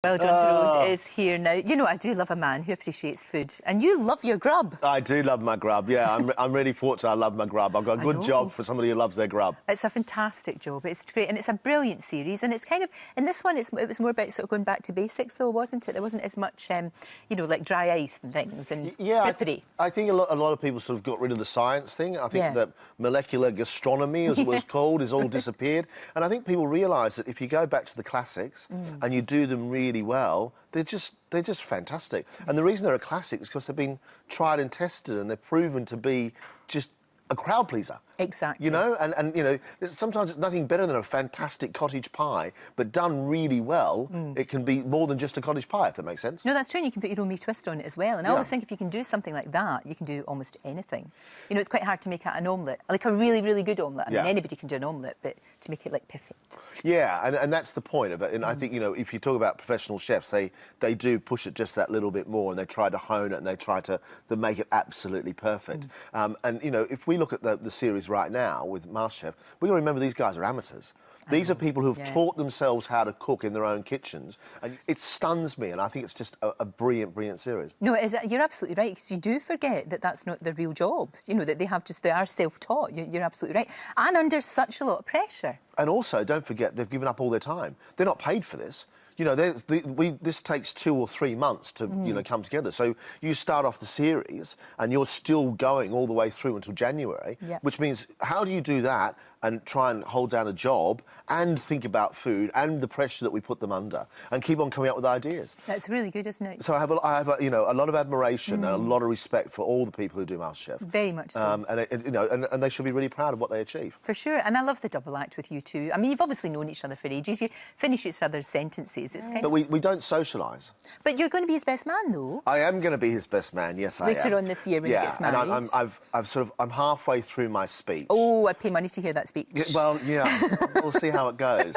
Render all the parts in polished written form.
Well, John Torode is here now. You know, I do love a man who appreciates food. And you love your grub. I do love my grub, yeah. I'm really fortunate I love my grub. I've got a good job for somebody who loves their grub. It's a fantastic job. It's great. And it's a brilliant series. And it's kind of... In this one, it was more about sort of going back to basics, though, wasn't it? There wasn't as much, you know, like dry ice and things and frippery. I think a lot of people sort of got rid of the science thing. I think that molecular gastronomy, as it was called, has all disappeared. And I think people realise that if you go back to the classics and you do them really well, they're just fantastic. And the reason they're a classic is because they've been tried and tested and they're proven to be just a crowd pleaser. Exactly. You know, and you know, sometimes it's nothing better than a fantastic cottage pie, but done really well, it can be more than just a cottage pie, if that makes sense. No, that's true, and you can put your own wee twist on it as well. And I always think if you can do something like that, you can do almost anything. You know, it's quite hard to make an omelette, like a really, really good omelette. I mean, anybody can do an omelette, but to make it, like, perfect. Yeah, and that's the point of it. And I think, you know, if you talk about professional chefs, they do push it just that little bit more, and they try to hone it, and they try to make it absolutely perfect. And, you know, if we look at the series right now with Masterchef, we've got to remember these guys are amateurs. These are people who've taught themselves how to cook in their own kitchens, and it stuns me, and I think it's just a brilliant, brilliant series. No, you're absolutely right, because you do forget that that's not their real job, you know, that they are self-taught. You're absolutely right. And under such a lot of pressure. And also, don't forget, they've given up all their time. They're not paid for this. You know, this takes 2 or 3 months to, you know, come together. So you start off the series and you're still going all the way through until January, which means how do you do that and try and hold down a job and think about food and the pressure that we put them under and keep on coming up with ideas? That's really good, isn't it? So I have you know, a lot of admiration and a lot of respect for all the people who do MasterChef. Very much so. You know, and they should be really proud of what they achieve. For sure. And I love the double act with you two. I mean, you've obviously known each other for ages. You finish each other's sentences. It's kind but we don't socialise. But you're going to be his best man, though. I am going to be his best man, yes, I am. Later on this year when he gets married. And I'm halfway through my speech. Oh, I'd pay money to hear that speech. Well, yeah, we'll see how it goes.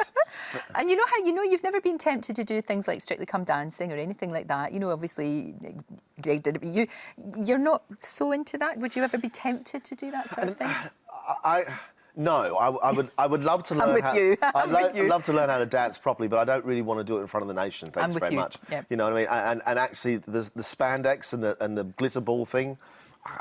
And you know how, you know, you've never been tempted to do things like Strictly Come Dancing or anything like that. You know, obviously, Greg did it, but you're not so into that. Would you ever be tempted to do that sort of thing? No, I would love to learn. I'm with you. I'd love to learn how to dance properly, but I don't really want to do it in front of the nation. Thanks very much. Yep. You know what I mean? And actually, the spandex and the glitter ball thing,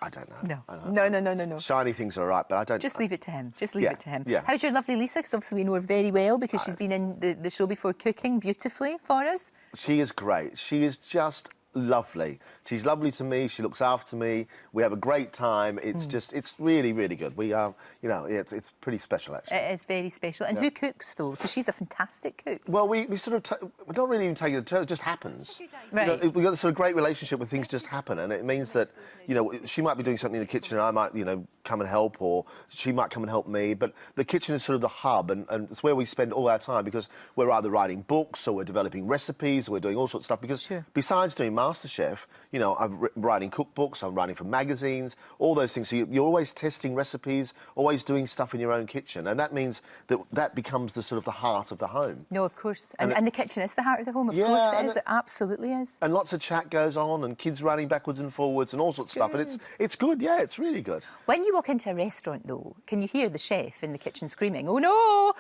I don't know. No. Shiny things are all right, but I don't... Just leave it to him. Just leave it to him. Yeah. How's your lovely Lisa? Because obviously we know her very well because she's been in the show before, cooking beautifully for us. She is great. She is just lovely. She's lovely to me. She looks after me. We have a great time. It's just, it's really, really good. We are, you know, it's pretty special, actually. It is very special. And who cooks, though? Because she's a fantastic cook. Well, we sort of, we don't really even take it to turn. It just happens. Right. You know, we've got this sort of great relationship where things just happen, and it means that, you know, she might be doing something in the kitchen and I might, you know, come and help, or she might come and help me, but the kitchen is sort of the hub, and it's where we spend all our time, because we're either writing books or we're developing recipes or we're doing all sorts of stuff, because besides doing MasterChef, you know, I'm writing cookbooks, I'm writing for magazines, all those things. So you're always testing recipes, always doing stuff in your own kitchen, and that means that becomes the sort of the heart of the home. No, of course. And the kitchen is the heart of the home, of course it is. It absolutely is. And lots of chat goes on, and kids running backwards and forwards and all sorts of stuff, and it's good, yeah, it's really good. When you walk into a restaurant, though, can you hear the chef in the kitchen screaming, "Oh, no!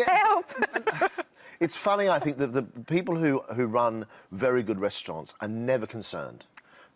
Help!" It's funny, I think, that the people who run very good restaurants are never concerned,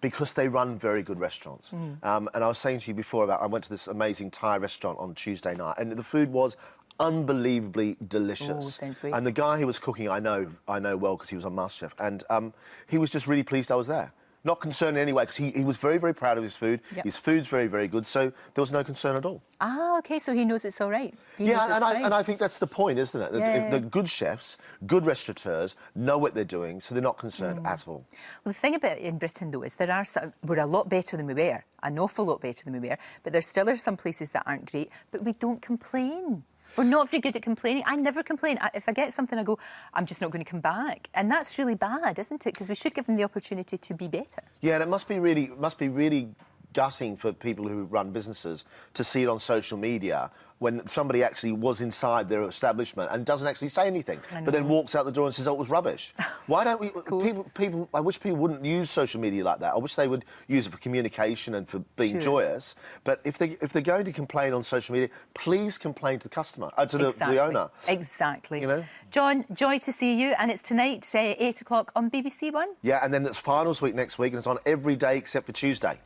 because they run very good restaurants. And I was saying to you before about I went to this amazing Thai restaurant on Tuesday night, and the food was unbelievably delicious. Oh, sounds great. And the guy who was cooking, I know well, because he was on MasterChef, and he was just really pleased I was there. Not concerned in any way, because he was very, very proud of his food. His food's very, very good, so there was no concern at all. Ah, OK, so he knows it's all right. And I think that's the point, isn't it? Yeah. The good chefs, good restaurateurs, know what they're doing, so they're not concerned at all. Well, the thing about it in Britain, though, is we're a lot better than we were, an awful lot better than we were, but there still are some places that aren't great, but we don't complain. We're not very good at complaining. I never complain. If I get something, I go, I'm just not going to come back. And that's really bad, isn't it? Because we should give them the opportunity to be better. Yeah, and it must be really gutting for people who run businesses to see it on social media when somebody actually was inside their establishment and doesn't actually say anything, but then walks out the door and says, oh, it was rubbish. Why don't we... people, I wish people wouldn't use social media like that. I wish they would use it for communication and for being joyous. But if they're going to complain on social media, please complain to the customer, to the owner. Exactly. You know? John, joy to see you, and it's tonight, 8 o'clock on BBC One. Yeah, and then it's finals week next week, and it's on every day except for Tuesday.